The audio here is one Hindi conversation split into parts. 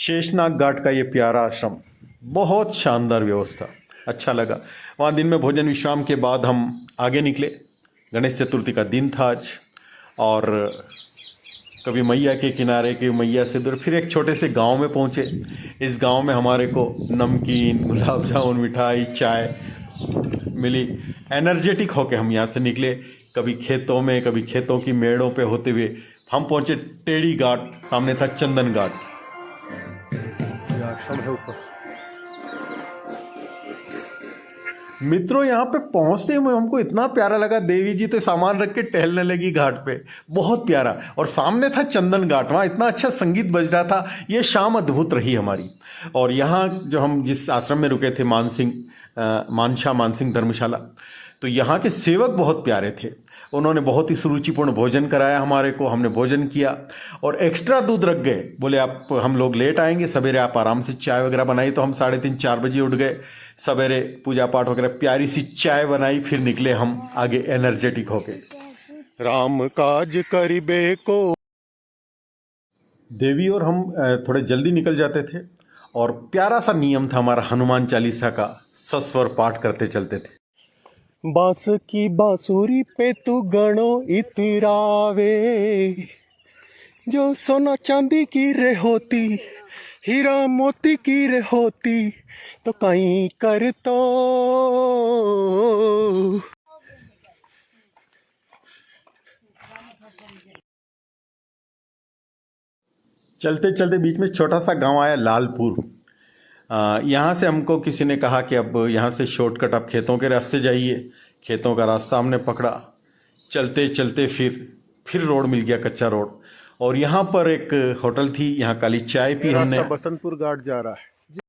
शेषनाग घाट का ये प्यारा आश्रम, बहुत शानदार व्यवस्था, अच्छा लगा। वहाँ दिन में भोजन विश्राम के बाद हम आगे निकले। गणेश चतुर्थी का दिन था आज, और कभी मैया के किनारे के मैया से दूर फिर एक छोटे से गांव में पहुँचे। इस गांव में हमारे को नमकीन, गुलाब जामुन, मिठाई, चाय मिली। एनर्जेटिक होके हम यहाँ से निकले, कभी खेतों में, कभी खेतों की मेड़ों पे होते हुए हम पहुँचे टेढ़ी घाट। सामने था चंदन घाट। आश्रम है ऊपर। मित्रों, यहाँ पे पहुंचते हुए हमको इतना प्यारा लगा। देवी जी तो सामान रख के टहलने लगी घाट पे, बहुत प्यारा। और सामने था चंदन घाट, वहाँ इतना अच्छा संगीत बज रहा था। ये शाम अद्भुत रही हमारी। और यहाँ जो हम जिस आश्रम में रुके थे, मानसा मानसिंह धर्मशाला, तो यहाँ के सेवक बहुत प्यारे थे। उन्होंने बहुत ही सुरुचिपूर्ण भोजन कराया हमारे को। हमने भोजन किया और एक्स्ट्रा दूध रख गए। बोले आप, हम लोग लेट आएंगे, सवेरे आप आराम से चाय वगैरह बनाई। तो हम 3:30-4 बजे उठ गए, सवेरे पूजा पाठ वगैरह, प्यारी सी चाय बनाई, फिर निकले हम आगे एनर्जेटिक होके। राम काज करिबे को। देवी और हम थोड़े जल्दी निकल जाते थे, और प्यारा सा नियम था हमारा, हनुमान चालीसा का सस्वर पाठ करते चलते थे। बांस की बांसुरी पे तू गणो इतरावे, जो सोना चांदी की रे होती, हीरा मोती की रे होती, तो कहीं कर तो। चलते चलते बीच में छोटा सा गांव आया, लालपुर। यहाँ से हमको किसी ने कहा कि अब यहाँ से शॉर्टकट, आप खेतों के रास्ते जाइए। खेतों का रास्ता हमने पकड़ा। चलते चलते फिर रोड मिल गया, कच्चा रोड। और यहाँ पर एक होटल थी, यहाँ काली चाय पी हमने। बसंतपुर घाट जा रहा है।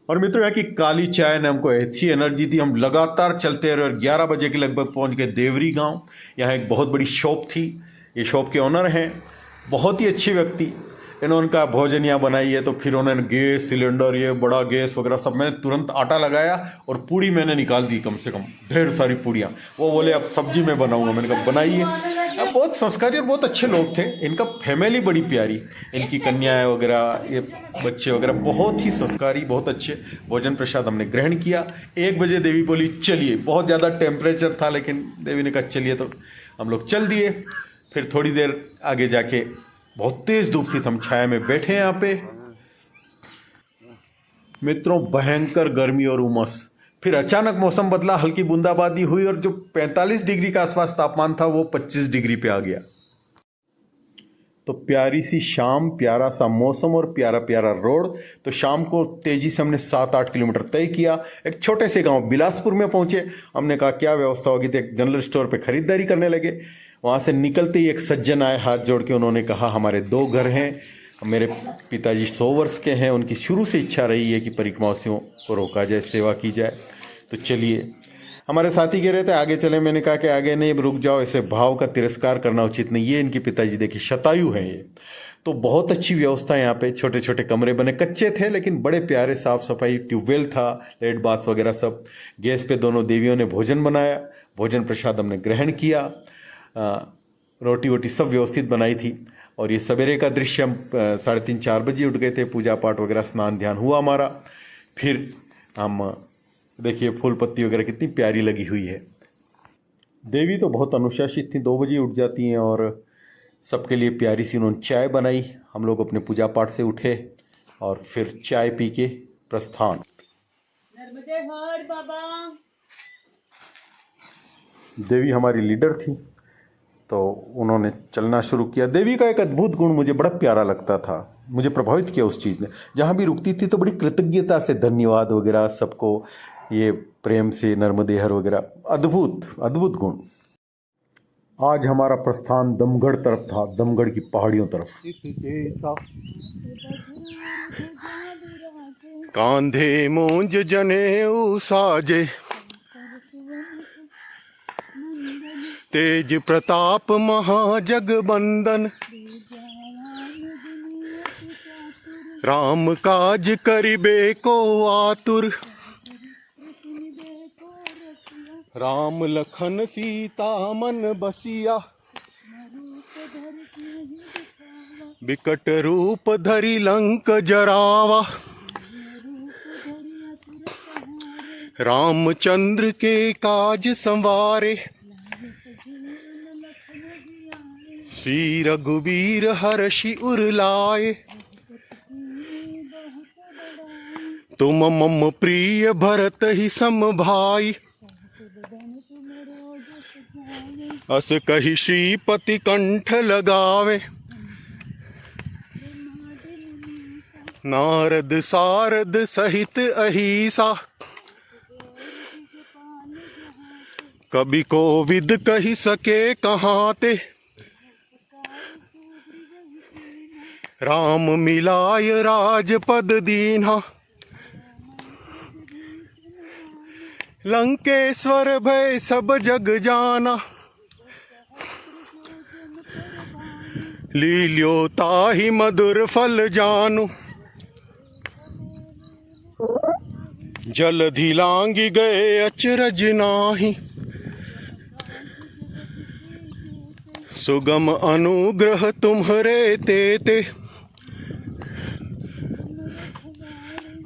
और मित्रों, यहाँ की काली चाय ने हमको ऐसी एनर्जी दी, हम लगातार चलते रहे और 11 बजे के लगभग पहुँच गए देवरी गाँव। यहाँ एक बहुत बड़ी शॉप थी। ये शॉप के ओनर हैं, बहुत ही अच्छे व्यक्ति। इन्होंने कहा भोजन यहाँ बनाई है, तो फिर उन्होंने गैस सिलेंडर, ये बड़ा गैस वगैरह सब, मैंने तुरंत आटा लगाया और पूड़ी मैंने निकाल दी, कम से कम ढेर सारी पूड़ियाँ। वो बोले अब सब्जी मैं बनाऊंगा। मैंने कहा बनाइए। अब बहुत संस्कारी और बहुत अच्छे लोग थे। इनका फैमिली बड़ी प्यारी, इनकी कन्याएं वगैरह, ये बच्चे वगैरह बहुत ही संस्कारी, बहुत अच्छे। भोजन प्रसाद हमने ग्रहण किया। 1 बजे देवी बोली चलिए। बहुत ज़्यादा टेम्परेचर था, लेकिन देवी ने कहा चलिए, तो हम लोग चल दिए। फिर थोड़ी देर आगे जाके बहुत तेज धूप थी, तो हम छाया में बैठे यहाँ पे। मित्रों, भयंकर गर्मी और उमस। फिर अचानक मौसम बदला, हल्की बूंदाबांदी हुई, और जो 45 डिग्री के आसपास तापमान था वो 25 डिग्री पे आ गया। तो प्यारी सी शाम, प्यारा सा मौसम और प्यारा प्यारा रोड। तो शाम को तेजी से हमने 7-8 किलोमीटर तय किया। एक छोटे से गांव बिलासपुर में पहुंचे। हमने कहा क्या व्यवस्था होगी, तो एक जनरल स्टोर पे खरीदारी करने लगे। वहाँ से निकलते ही एक सज्जन आए, हाथ जोड़ के उन्होंने कहा हमारे 2 घर हैं, मेरे पिताजी 100 वर्ष के हैं, उनकी शुरू से इच्छा रही है कि परिक्रमावासियों को रोका जाए, सेवा की जाए, तो चलिए। हमारे साथी कह रहे थे आगे चले। मैंने कहा कि आगे नहीं, रुक जाओ, ऐसे भाव का तिरस्कार करना उचित नहीं। ये इनके पिताजी देखिए शतायु हैं ये। तो बहुत अच्छी व्यवस्था यहाँ पे, छोटे छोटे कमरे बने, कच्चे थे लेकिन बड़े प्यारे, साफ सफाई, ट्यूबवेल था, लेट बाथ्स वगैरह सब। गैस पे दोनों देवियों ने भोजन बनाया, भोजन प्रसाद हमने ग्रहण किया। रोटी वोटी सब व्यवस्थित बनाई थी। और ये सवेरे का दृश्य, हम 3:30-4 बजे उठ गए थे, पूजा पाठ वगैरह, स्नान ध्यान हुआ हमारा। फिर हम देखिए फूल पत्ती वगैरह कितनी प्यारी लगी हुई है। देवी तो बहुत अनुशासित थी, 2 बजे उठ जाती हैं, और सबके लिए प्यारी सी उन्होंने चाय बनाई। हम लोग अपने पूजा पाठ से उठे और फिर चाय पी के प्रस्थान। नर्मदे हर बाबा। देवी हमारी लीडर थी, तो उन्होंने चलना शुरू किया। देवी का एक अद्भुत गुण मुझे बड़ा प्यारा लगता था, मुझे प्रभावित किया उस चीज़ ने। जहाँ भी रुकती थी तो बड़ी कृतज्ञता से धन्यवाद वगैरह सबको, ये प्रेम से नर्मदे हर वगैरह, अद्भुत अद्भुत गुण। आज हमारा प्रस्थान दमगढ़ तरफ था, दमगढ़ की पहाड़ियों तरफ। कांधे मूंज जनेऊ साजे, तेज प्रताप महाजगबंदन, राम काज करिबे को आतुर, राम लखन सीता मन बसिया, बिकट रूप धरि लंक जरावा, रामचंद्र के काज संवारे, श्री रघुवीर हर्षि उर लाए। तुम मम प्रिय भरत ही सम भाई, अस कही श्रीपति कंठ लगावे। नारद सारद सहित अहिसा, कवि कोविद कही सके कहाँ ते। राम मिलाय राजपद दीन्हा, लंकेश्वर भय सब जग जाना। लील्यो ताहि मधुर फल जानु, जलधि लांघि गए अचरज नाही। सुगम अनुग्रह तुम्हरे तेते,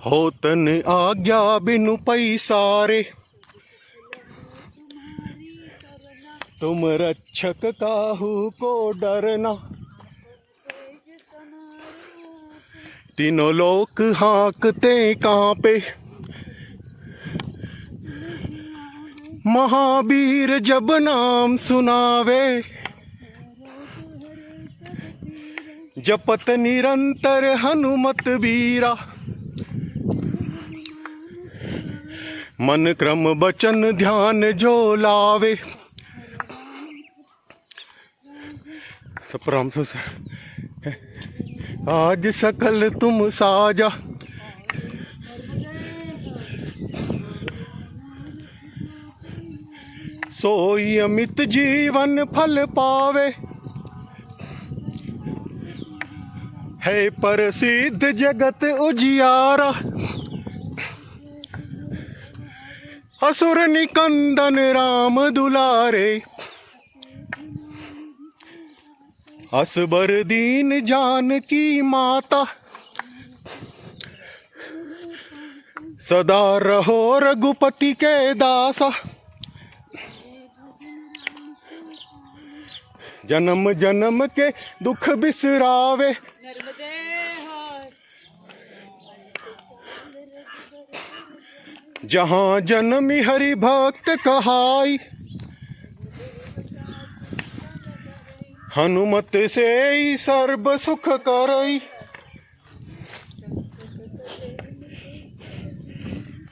होतन आज्ञा बिनु पैसारे। तुम रक्षक काहू को डरना, तीनों लोक हाँकते कांपे। महावीर जब नाम सुनावे, जपत निरंतर हनुमत बीरा। मन क्रम बचन ध्यान जो लावे। सप्रम आज सकल तुम साजा, सोई अमित जीवन फल पावे। है प्रसिद्ध जगत उजियारा, असुर निकंदन राम दुलारे। असबर दीन जानकी माता, सदा रहो रघुपति के दासा। जन्म जन्म के दुख बिसरावे, नर्मदे हर जहाँ जन्मी हरि भक्त कहाई। हनुमत से ही सर्व सुख करई,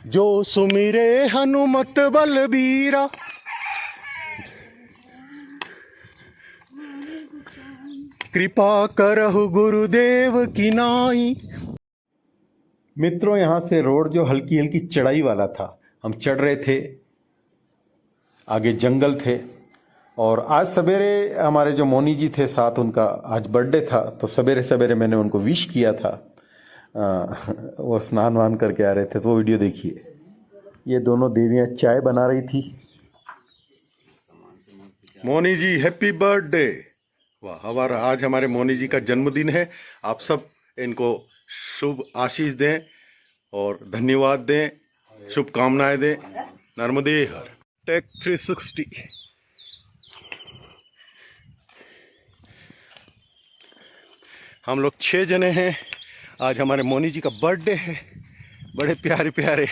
जो सुमिरे हनुमत बलबीरा। कृपा करहु गुरुदेव की नाई। मित्रों, यहाँ से रोड जो हल्की हल्की चढ़ाई वाला था, हम चढ़ रहे थे, आगे जंगल थे। और आज सवेरे हमारे जो मोनी जी थे साथ, उनका आज बर्थडे था, तो सवेरे सवेरे मैंने उनको विश किया था। वो स्नान वान करके आ रहे थे, तो वो वीडियो देखिए। ये दोनों देवियाँ चाय बना रही थी। मोनी जी हैप्पी बर्थडे। वाह, आज हमारे मोनी जी का जन्मदिन है। आप सब इनको शुभ आशीष दें और धन्यवाद दें, शुभकामनाएं दें। नर्मदे हर। टेक 360। हम लोग 6 जने हैं। आज हमारे मोनी जी का बर्थडे है। बड़े प्यारे प्यारे